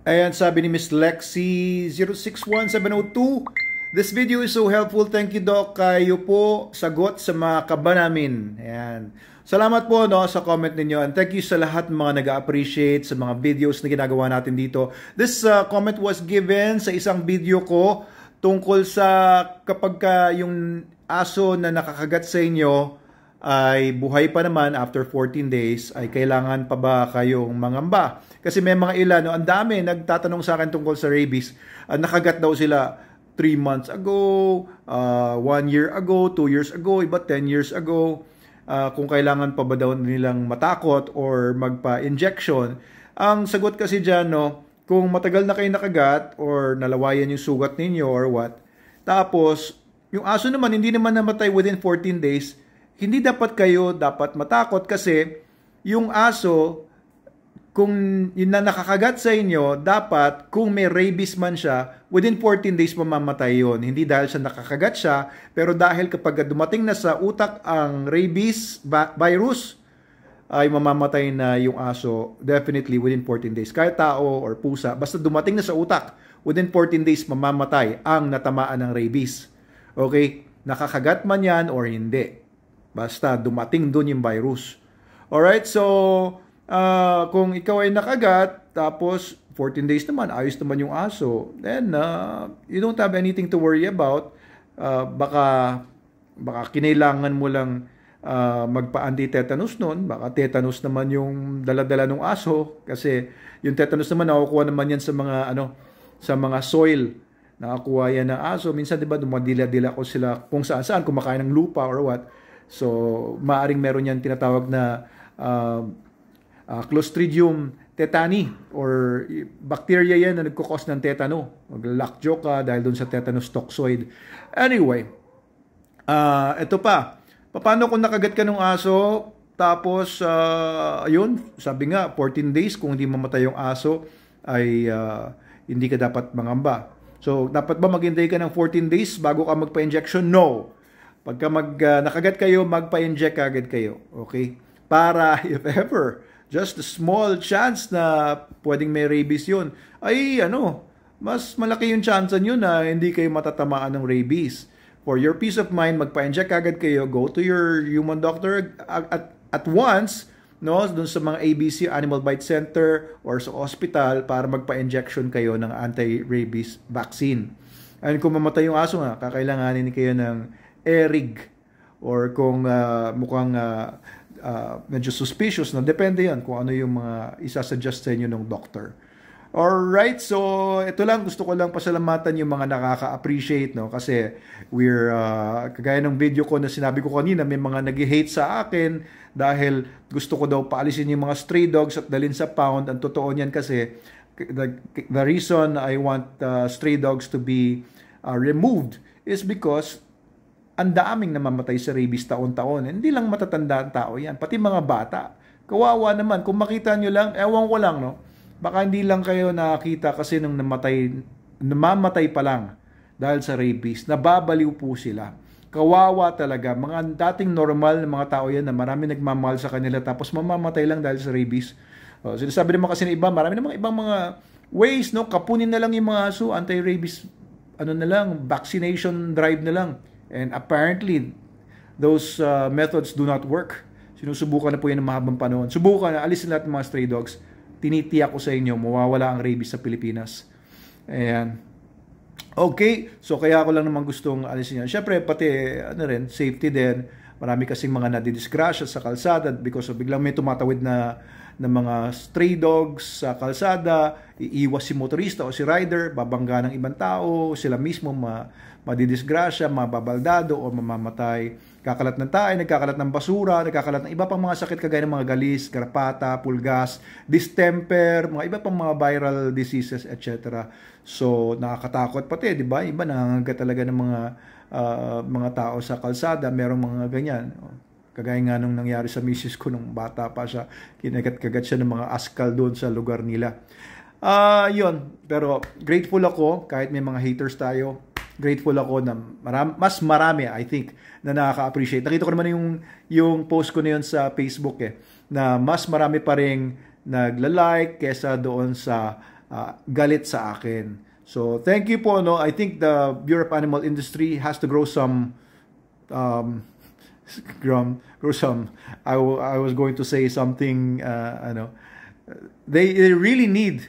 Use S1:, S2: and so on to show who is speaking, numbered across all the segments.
S1: Ayan, sabi ni Miss Lexi 061702. This video is so helpful. Thank you, Doc. Kayo po sagot sa mga kaba namin. Ayan. Salamat po no, sa comment ninyo. And thank you sa lahat ng mga nag-appreciate sa mga videos na ginagawa natin dito. This comment was given sa isang video ko tungkol sa kapag yung aso na nakakagat sa inyo ay buhay pa naman after 14 days, ay kailangan pa ba kayong mangamba? Kasi may mga ilan, no, ang dami nagtatanong sa akin tungkol sa rabies. Nakagat daw sila 3 months ago, 1 year ago, 2 years ago, iba 10 years ago. Kung kailangan pa ba daw nilang matakot or magpa-injection. Ang sagot kasi dyan, no, kung matagal na kayo nakagat or nalawayan yung sugat ninyo or what, tapos yung aso naman hindi naman namatay within 14 days, hindi dapat matakot kasi yung aso, kung yun na nakakagat sa inyo, dapat kung may rabies man siya, within 14 days mamamatay yun. Hindi dahil sa nakakagat siya, pero dahil kapag dumating na sa utak ang rabies virus, ay mamamatay na yung aso definitely within 14 days. Kahit tao or pusa, basta dumating na sa utak, within 14 days mamamatay ang natamaan ng rabies. Okay? Nakakagat man yan or hindi. Basta dumating doon yung virus. Alright, so kung ikaw ay nakagat, tapos 14 days naman, ayos naman yung aso, then you don't have anything to worry about. Baka kinailangan mo lang magpa-anti-tetanus nun. Baka tetanus naman yung dala-dala ng aso. Kasi yung tetanus naman, nakukuha naman yan sa mga soil. Nakakuha yan ng aso. Minsan, di ba, dumadila-dila ko sila kung saan-saan, kumakain ng lupa or what. So, maaring meron yan tinatawag na Clostridium tetani or bacteria yan na nagkukos ng tetano. Mag-lockjaw ka dahil dun sa tetanus toxoid. Anyway, ito pa. Paano kung nakagat ka ng aso, tapos, ayun, sabi nga, 14 days, kung hindi mamatay yung aso, ay hindi ka dapat mangamba. So, dapat ba maghintay ka ng 14 days bago ka magpa-injection? No. Pagka nakagat kayo, magpa-inject agad kayo. Okay? Para, if ever, just a small chance na pwedeng may rabies yun, ay mas malaki yung chance nyo na hindi kayo matatamaan ng rabies. For your peace of mind, magpa-inject agad kayo, go to your human doctor at once, no, dun sa mga ABC, Animal Bite Center, or sa hospital para magpa-injection kayo ng anti-rabies vaccine. And kung mamatay yung aso nga, kakailanganin kayo ng erig, or kung mukhang medyo suspicious, no? Depende yan kung ano yung mga isasuggest sa inyo ng doctor. Alright, so ito lang, gusto ko lang pasalamatan yung mga nakaka-appreciate, no? Kasi we're, kagaya ng video ko na sinabi ko kanina, may mga nag-hate sa akin dahil gusto ko daw paalisin yung mga stray dogs at dalhin sa pound. Ang totoo niyan kasi, the reason I want stray dogs to be removed is because ang daming namamatay sa rabies taon-taon. Hindi lang matatanda ang tao yan, pati mga bata. Kawawa naman. Kung makita nyo lang, ewan ko lang, no? Baka hindi lang kayo nakakita kasi nung namamatay pa lang dahil sa rabies. Nababaliw po sila. Kawawa talaga. Mga dating normal na mga tao yan na marami nagmamahal sa kanila tapos mamamatay lang dahil sa rabies. Sinasabi naman kasi ng iba, marami namang ibang mga ways, no? Kapunin na lang yung mga aso, anti-rabies, vaccination drive na lang. And apparently, those methods do not work. Sinusubukan na po yan ng mahabang panahon. Subukan na, alisin lahat ng mga stray dogs. Tinitiyak ko sa inyo, mawawala ang rabies sa Pilipinas. Ayan. Okay, so kaya ako lang naman gustong alisin yan. Siyempre, pati, safety din. Marami kasing mga nadidisgrasya sa kalsada because of biglang may tumatawid na mga stray dogs sa kalsada, iiwas si motorista o si rider, babangga ng ibang tao, sila mismo madidisgrasya, mababaldado o mamamatay. Kakalat ng tayo, nagkakalat ng basura, nagkakalat ng iba pang mga sakit kagaya ng mga galis, garapata, pulgas, distemper, mga iba pang mga viral diseases, etc. So, nakakatakot pati, di ba? Iba nangangagat talaga ng mga tao sa kalsada, merong mga ganyan. Kagaya nga nung nangyari sa misis ko nung bata pa siya, kinagat-kagat siya ng mga askal doon sa lugar nila. Yun, pero grateful ako kahit may mga haters tayo. Grateful ako na mas marami, I think, na nakaka-appreciate. Nakita ko naman yung post ko na yun sa Facebook na mas marami pa rin nagla-like kesa doon sa galit sa akin. So, thank you po, no. I think the Bureau of Animal Industry has to grow some I was going to say something they really need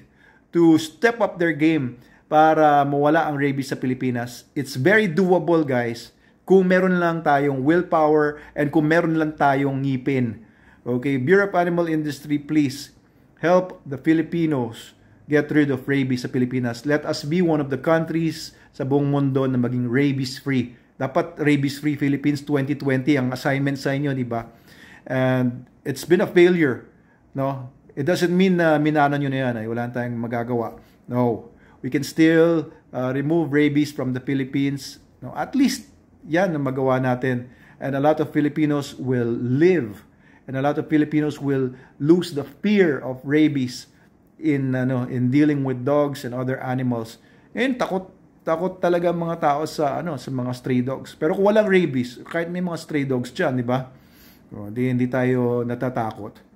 S1: to step up their game para mawala ang rabies sa Pilipinas. It's very doable, guys, kung meron lang tayong willpower and kung meron lang tayong ngipin. Okay, Bureau of Animal Industry, please help the Filipinos get rid of rabies sa Pilipinas. Let us be one of the countries sa buong mundo na maging rabies-free. Dapat rabies-free Philippines 2020 ang assignment sa inyo, di ba? And it's been a failure, no? It doesn't mean na minana nyo na yan, ay wala tayong magagawa. No. We can still remove rabies from the Philippines. No, at least yan ang magawa natin. And a lot of Filipinos will live. And a lot of Filipinos will lose the fear of rabies in dealing with dogs and other animals. Ngayon, takot talaga mga tao sa mga stray dogs. Pero kung walang rabies, kahit may mga stray dogs diyan, di ba? Hindi tayo natatakot.